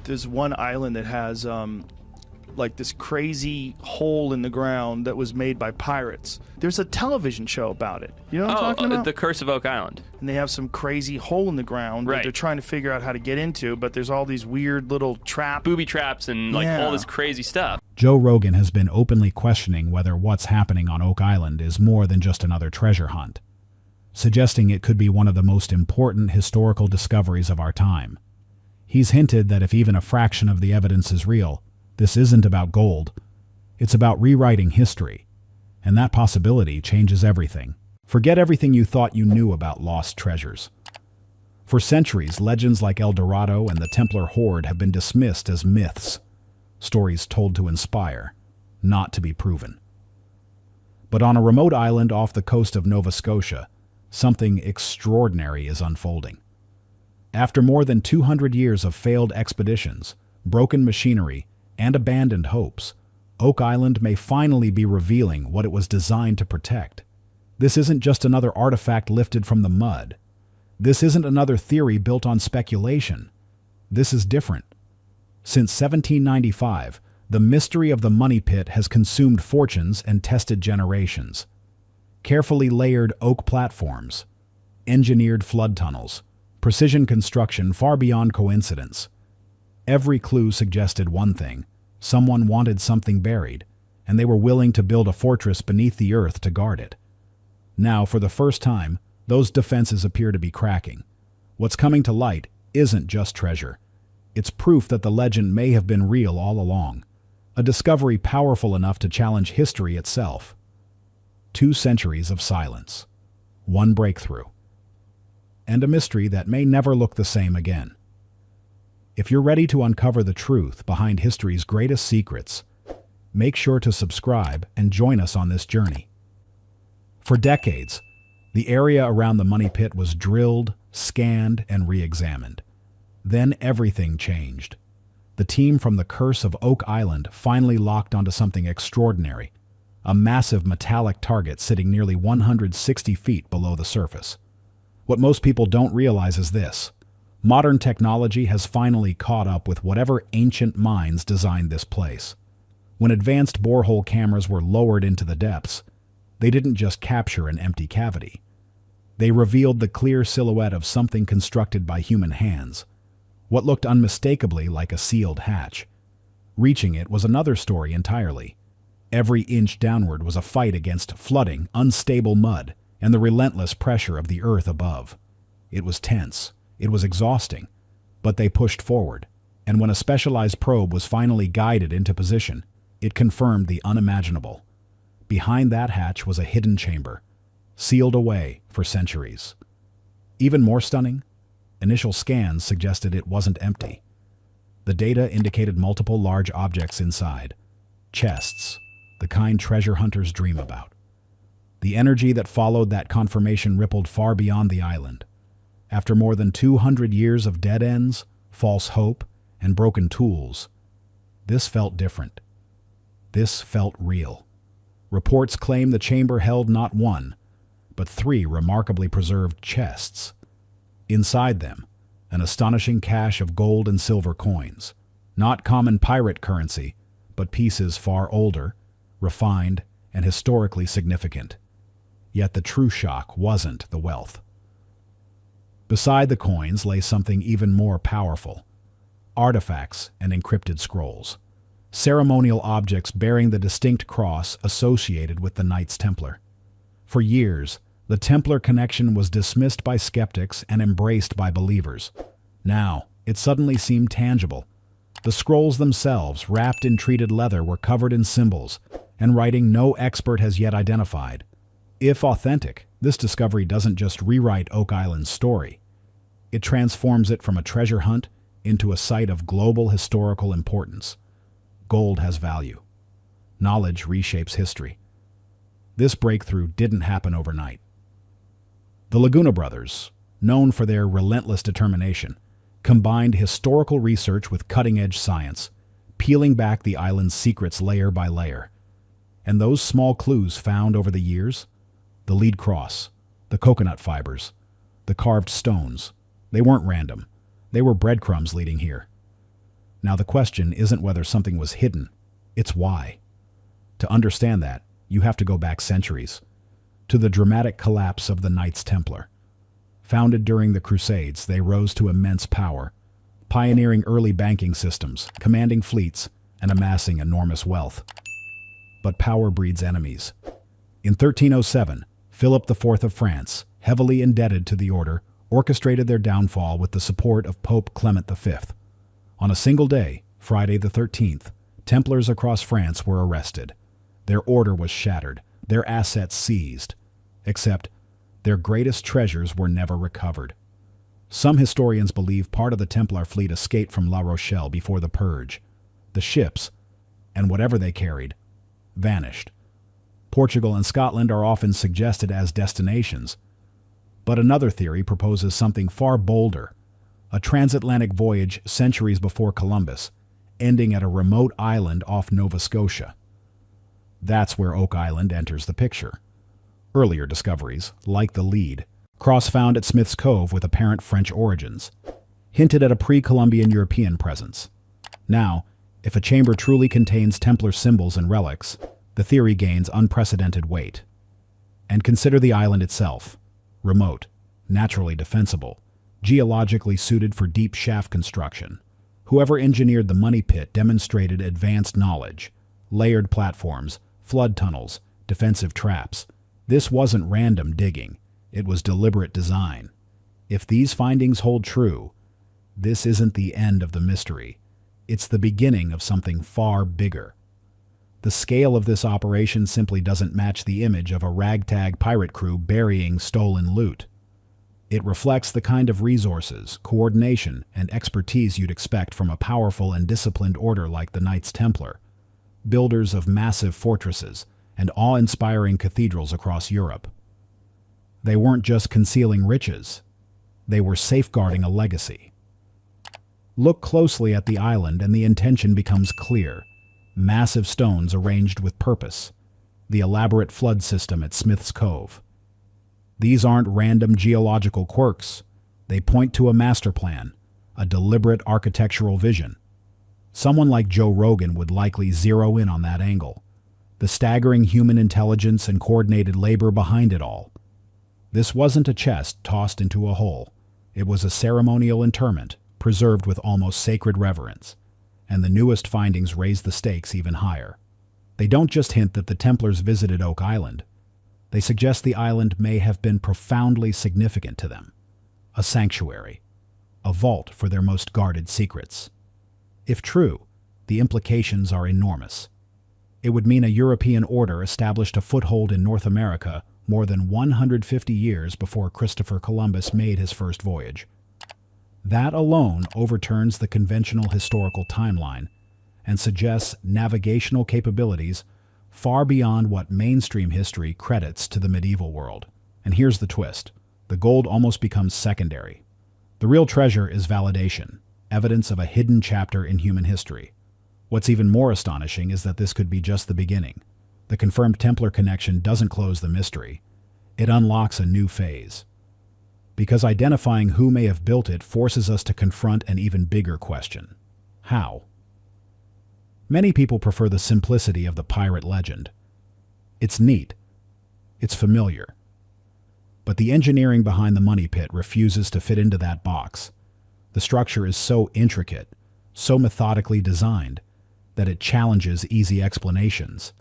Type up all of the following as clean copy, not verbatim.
There's one island that has like this crazy hole in the ground that was made by pirates. There's a television show about it. You know what I'm talking about? The Curse of Oak Island. And they have some crazy hole in the ground that they're trying to figure out how to get into, but there's all these weird little booby traps and like all this crazy stuff. Joe Rogan has been openly questioning whether what's happening on Oak Island is more than just another treasure hunt, suggesting it could be one of the most important historical discoveries of our time. He's hinted that if even a fraction of the evidence is real, this isn't about gold. It's about rewriting history, and that possibility changes everything. Forget everything you thought you knew about lost treasures. For centuries, legends like El Dorado and the Templar Horde have been dismissed as myths, stories told to inspire, not to be proven. But on a remote island off the coast of Nova Scotia, something extraordinary is unfolding. After more than 200 years of failed expeditions, broken machinery, and abandoned hopes, Oak Island may finally be revealing what it was designed to protect. This isn't just another artifact lifted from the mud. This isn't another theory built on speculation. This is different. Since 1795, the mystery of the money pit has consumed fortunes and tested generations. Carefully layered oak platforms, engineered flood tunnels, precision construction far beyond coincidence. Every clue suggested one thing: someone wanted something buried, and they were willing to build a fortress beneath the earth to guard it. Now, for the first time, those defenses appear to be cracking. What's coming to light isn't just treasure. It's proof that the legend may have been real all along, a discovery powerful enough to challenge history itself. 2 centuries of silence, 1 breakthrough, and a mystery that may never look the same again. If you're ready to uncover the truth behind history's greatest secrets, make sure to subscribe and join us on this journey. For decades, the area around the money pit was drilled, scanned, and re-examined. Then everything changed. The team from the Curse of Oak Island finally locked onto something extraordinary, a massive metallic target sitting nearly 160 feet below the surface. What most people don't realize is this: modern technology has finally caught up with whatever ancient minds designed this place. When advanced borehole cameras were lowered into the depths, they didn't just capture an empty cavity. They revealed the clear silhouette of something constructed by human hands, what looked unmistakably like a sealed hatch. Reaching it was another story entirely. Every inch downward was a fight against flooding, unstable mud, and the relentless pressure of the earth above. It was tense. It was exhausting, but they pushed forward, and when a specialized probe was finally guided into position, it confirmed the unimaginable. Behind that hatch was a hidden chamber, sealed away for centuries. Even more stunning, initial scans suggested it wasn't empty. The data indicated multiple large objects inside, chests, the kind treasure hunters dream about. The energy that followed that confirmation rippled far beyond the island. After more than 200 years of dead ends, false hope, and broken tools, this felt different. This felt real. Reports claim the chamber held not 1, but 3 remarkably preserved chests. Inside them, an astonishing cache of gold and silver coins, not common pirate currency, but pieces far older, refined, and historically significant. Yet the true shock wasn't the wealth. Beside the coins lay something even more powerful: artifacts and encrypted scrolls, ceremonial objects bearing the distinct cross associated with the Knights Templar. For years, the Templar connection was dismissed by skeptics and embraced by believers. Now, it suddenly seemed tangible. The scrolls themselves, wrapped in treated leather, were covered in symbols and writing no expert has yet identified. If authentic, this discovery doesn't just rewrite Oak Island's story. It transforms it from a treasure hunt into a site of global historical importance. Gold has value. Knowledge reshapes history. This breakthrough didn't happen overnight. The Laguna brothers, known for their relentless determination, combined historical research with cutting-edge science, peeling back the island's secrets layer by layer. And those small clues found over the years, the lead cross, the coconut fibers, the carved stones, they weren't random. They were breadcrumbs leading here. Now the question isn't whether something was hidden, it's why. To understand that, you have to go back centuries, to the dramatic collapse of the Knights Templar. Founded during the Crusades, they rose to immense power, pioneering early banking systems, commanding fleets, and amassing enormous wealth. But power breeds enemies. In 1307, Philip IV of France, heavily indebted to the order, orchestrated their downfall with the support of Pope Clement V. On a single day, Friday the 13th, Templars across France were arrested. Their order was shattered, their assets seized, except their greatest treasures were never recovered. Some historians believe part of the Templar fleet escaped from La Rochelle before the Purge. The ships, and whatever they carried, vanished. Portugal and Scotland are often suggested as destinations, but another theory proposes something far bolder, a transatlantic voyage centuries before Columbus, ending at a remote island off Nova Scotia. That's where Oak Island enters the picture. Earlier discoveries, like the lead, cross-found at Smith's Cove with apparent French origins, hinted at a pre-Columbian European presence. Now, if a chamber truly contains Templar symbols and relics, the theory gains unprecedented weight. And consider the island itself. Remote, naturally defensible, geologically suited for deep shaft construction. Whoever engineered the money pit demonstrated advanced knowledge. Layered platforms, flood tunnels, defensive traps. This wasn't random digging. It was deliberate design. If these findings hold true, this isn't the end of the mystery. It's the beginning of something far bigger. The scale of this operation simply doesn't match the image of a ragtag pirate crew burying stolen loot. It reflects the kind of resources, coordination, and expertise you'd expect from a powerful and disciplined order like the Knights Templar, builders of massive fortresses and awe-inspiring cathedrals across Europe. They weren't just concealing riches, they were safeguarding a legacy. Look closely at the island and the intention becomes clear. Massive stones arranged with purpose. The elaborate flood system at Smith's Cove. These aren't random geological quirks. They point to a master plan, a deliberate architectural vision. Someone like Joe Rogan would likely zero in on that angle. The staggering human intelligence and coordinated labor behind it all. This wasn't a chest tossed into a hole. It was a ceremonial interment, preserved with almost sacred reverence. And the newest findings raise the stakes even higher. They don't just hint that the Templars visited Oak Island. They suggest the island may have been profoundly significant to them. A sanctuary. A vault for their most guarded secrets. If true, the implications are enormous. It would mean a European order established a foothold in North America more than 150 years before Christopher Columbus made his first voyage. That alone overturns the conventional historical timeline and suggests navigational capabilities far beyond what mainstream history credits to the medieval world. And here's the twist. The gold almost becomes secondary. The real treasure is validation, evidence of a hidden chapter in human history. What's even more astonishing is that this could be just the beginning. The confirmed Templar connection doesn't close the mystery. It unlocks a new phase. Because identifying who may have built it forces us to confront an even bigger question. How? Many people prefer the simplicity of the pirate legend. It's neat. It's familiar. But the engineering behind the money pit refuses to fit into that box. The structure is so intricate, so methodically designed, that it challenges easy explanations.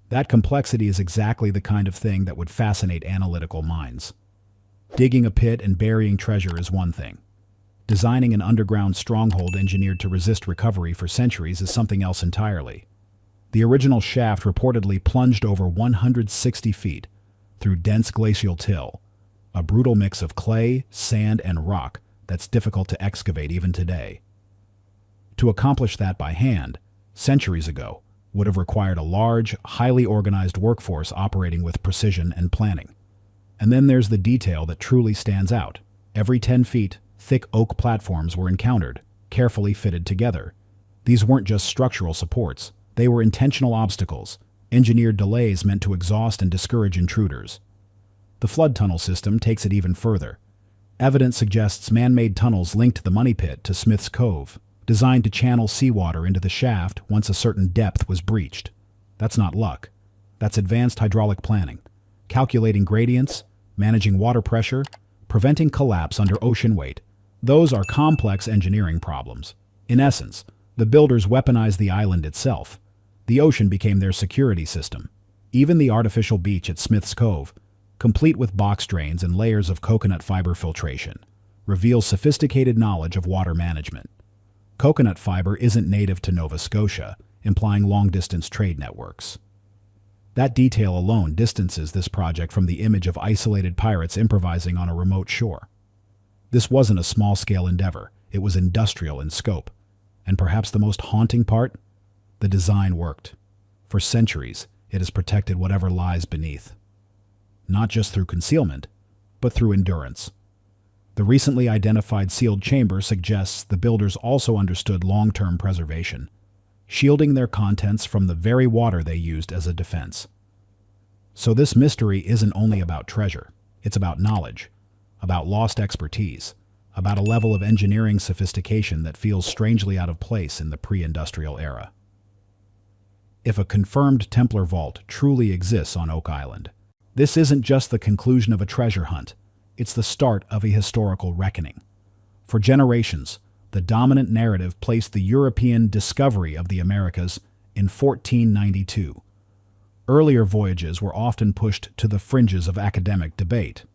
That complexity is exactly the kind of thing that would fascinate analytical minds. Digging a pit and burying treasure is one thing. Designing an underground stronghold engineered to resist recovery for centuries is something else entirely. The original shaft reportedly plunged over 160 feet through dense glacial till, a brutal mix of clay, sand, and rock that's difficult to excavate even today. To accomplish that by hand, centuries ago, would have required a large, highly organized workforce operating with precision and planning. And then there's the detail that truly stands out. Every 10 feet, thick oak platforms were encountered, carefully fitted together. These weren't just structural supports. They were intentional obstacles, engineered delays meant to exhaust and discourage intruders. The flood tunnel system takes it even further. Evidence suggests man-made tunnels linked the money pit to Smith's Cove, designed to channel seawater into the shaft once a certain depth was breached. That's not luck. That's advanced hydraulic planning, calculating gradients, managing water pressure, preventing collapse under ocean weight. Those are complex engineering problems. In essence, the builders weaponized the island itself. The ocean became their security system. Even the artificial beach at Smith's Cove, complete with box drains and layers of coconut fiber filtration, reveals sophisticated knowledge of water management. Coconut fiber isn't native to Nova Scotia, implying long-distance trade networks. That detail alone distances this project from the image of isolated pirates improvising on a remote shore. This wasn't a small-scale endeavor. It was industrial in scope. And perhaps the most haunting part? The design worked. For centuries, it has protected whatever lies beneath. Not just through concealment, but through endurance. The recently identified sealed chamber suggests the builders also understood long-term preservation, shielding their contents from the very water they used as a defense. So this mystery isn't only about treasure, it's about knowledge, about lost expertise, about a level of engineering sophistication that feels strangely out of place in the pre-industrial era. If a confirmed Templar vault truly exists on Oak Island, this isn't just the conclusion of a treasure hunt, it's the start of a historical reckoning. For generations, the dominant narrative placed the European discovery of the Americas in 1492. Earlier voyages were often pushed to the fringes of academic debate.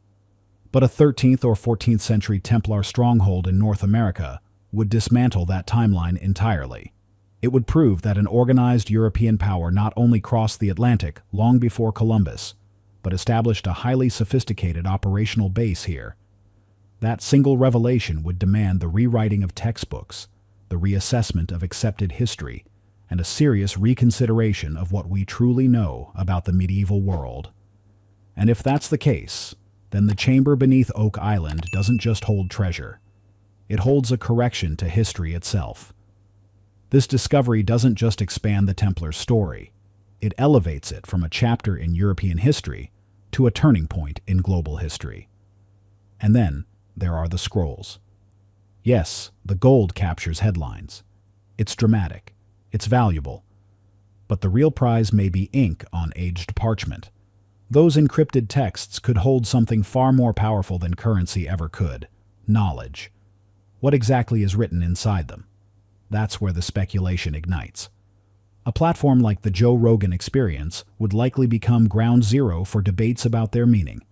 But a 13th or 14th century Templar stronghold in North America would dismantle that timeline entirely. It would prove that an organized European power not only crossed the Atlantic long before Columbus, but established a highly sophisticated operational base here. That single revelation would demand the rewriting of textbooks, the reassessment of accepted history, and a serious reconsideration of what we truly know about the medieval world. And if that's the case, then the chamber beneath Oak Island doesn't just hold treasure. It holds a correction to history itself. This discovery doesn't just expand the Templar story. It elevates it from a chapter in European history to a turning point in global history. And then there are the scrolls. Yes, the gold captures headlines. It's dramatic. It's valuable. But the real prize may be ink on aged parchment. Those encrypted texts could hold something far more powerful than currency ever could: knowledge. What exactly is written inside them? That's where the speculation ignites. A platform like the Joe Rogan Experience would likely become ground zero for debates about their meaning.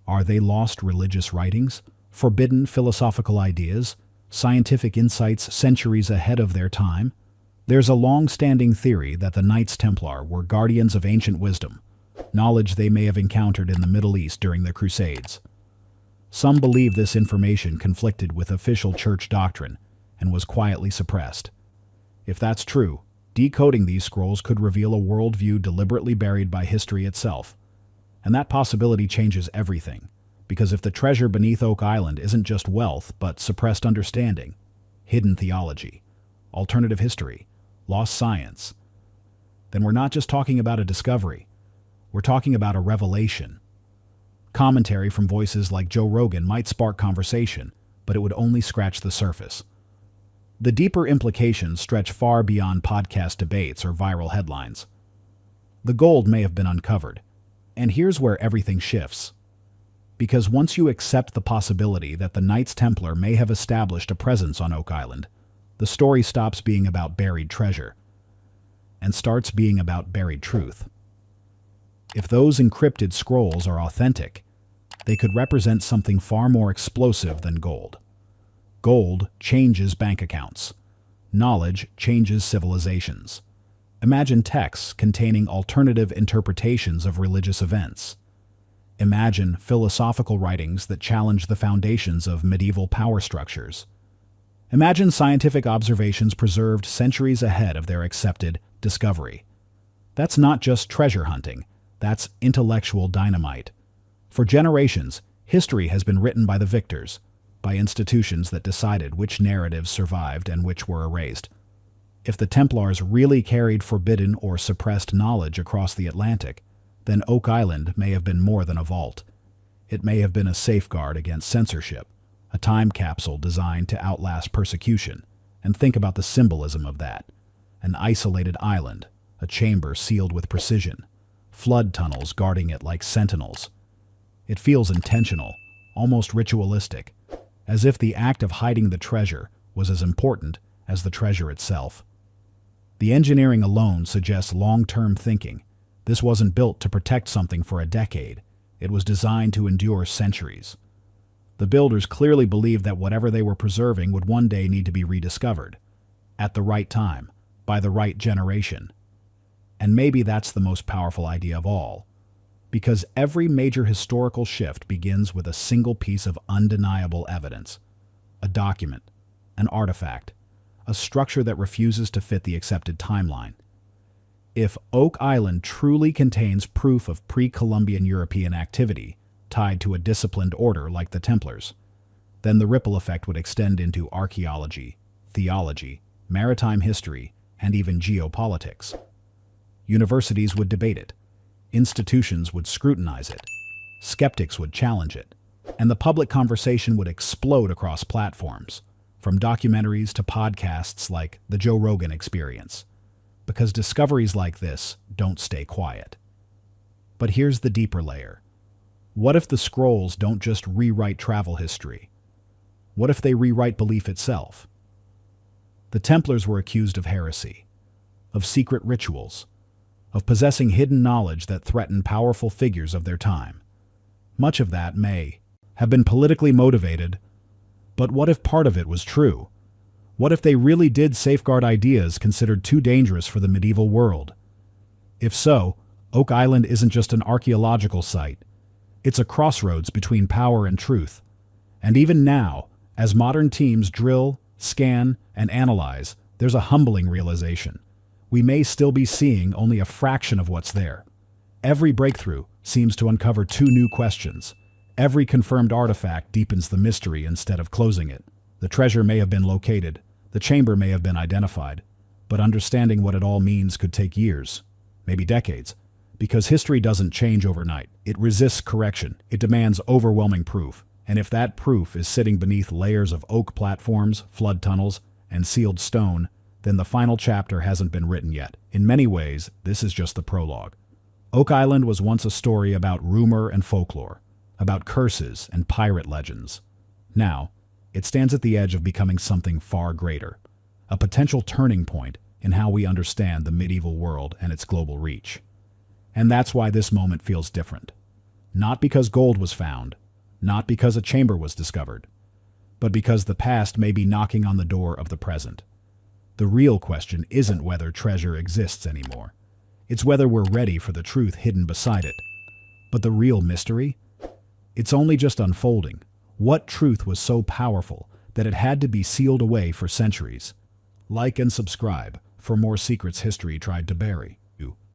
Are they lost religious writings, forbidden philosophical ideas, scientific insights centuries ahead of their time? There's a long-standing theory that the Knights Templar were guardians of ancient wisdom, knowledge they may have encountered in the Middle East during the Crusades. Some believe this information conflicted with official church doctrine and was quietly suppressed. If that's true, decoding these scrolls could reveal a worldview deliberately buried by history itself. And that possibility changes everything, because if the treasure beneath Oak Island isn't just wealth but suppressed understanding, hidden theology, alternative history, lost science, then we're not just talking about a discovery, we're talking about a revelation. Commentary from voices like Joe Rogan might spark conversation, but it would only scratch the surface. The deeper implications stretch far beyond podcast debates or viral headlines. The gold may have been uncovered, and here's where everything shifts. Because once you accept the possibility that the Knights Templar may have established a presence on Oak Island, the story stops being about buried treasure and starts being about buried truth. If those encrypted scrolls are authentic, they could represent something far more explosive than gold. Gold changes bank accounts. Knowledge changes civilizations. Imagine texts containing alternative interpretations of religious events. Imagine philosophical writings that challenge the foundations of medieval power structures. Imagine scientific observations preserved centuries ahead of their accepted discovery. That's not just treasure hunting, that's intellectual dynamite. For generations, history has been written by the victors, by institutions that decided which narratives survived and which were erased. If the Templars really carried forbidden or suppressed knowledge across the Atlantic, then Oak Island may have been more than a vault. It may have been a safeguard against censorship, a time capsule designed to outlast persecution, And think about the symbolism of that. An isolated island, a chamber sealed with precision, flood tunnels guarding it like sentinels. It feels intentional, almost ritualistic, as if the act of hiding the treasure was as important as the treasure itself. The engineering alone suggests long-term thinking. This wasn't built to protect something for a decade. It was designed to endure centuries. The builders clearly believed that whatever they were preserving would one day need to be rediscovered, at the right time, by the right generation. And maybe that's the most powerful idea of all, because every major historical shift begins with a single piece of undeniable evidence, a document, an artifact, a structure that refuses to fit the accepted timeline. If Oak Island truly contains proof of pre-Columbian European activity tied to a disciplined order like the Templars, then the ripple effect would extend into archaeology, theology, maritime history, and even geopolitics. Universities would debate it, institutions would scrutinize it, skeptics would challenge it, and the public conversation would explode across platforms, from documentaries to podcasts like the Joe Rogan Experience, because discoveries like this don't stay quiet. But here's the deeper layer. What if the scrolls don't just rewrite travel history? What if they rewrite belief itself? The Templars were accused of heresy, of secret rituals, of possessing hidden knowledge that threatened powerful figures of their time. Much of that may have been politically motivated, but what if part of it was true? What if they really did safeguard ideas considered too dangerous for the medieval world? If so, Oak Island isn't just an archaeological site. It's a crossroads between power and truth. And even now, as modern teams drill, scan, and analyze, there's a humbling realization. We may still be seeing only a fraction of what's there. Every breakthrough seems to uncover two new questions. Every confirmed artifact deepens the mystery instead of closing it. The treasure may have been located, the chamber may have been identified, but understanding what it all means could take years, maybe decades, because history doesn't change overnight. It resists correction. It demands overwhelming proof. And if that proof is sitting beneath layers of oak platforms, flood tunnels, and sealed stone, then the final chapter hasn't been written yet. In many ways, this is just the prologue. Oak Island was once a story about rumor and folklore, about curses and pirate legends. Now, it stands at the edge of becoming something far greater, a potential turning point in how we understand the medieval world and its global reach. And that's why this moment feels different. Not because gold was found, not because a chamber was discovered, but because the past may be knocking on the door of the present. The real question isn't whether treasure exists anymore. It's whether we're ready for the truth hidden beside it. But the real mystery? It's only just unfolding. What truth was so powerful that it had to be sealed away for centuries? Like and subscribe for more secrets history tried to bury.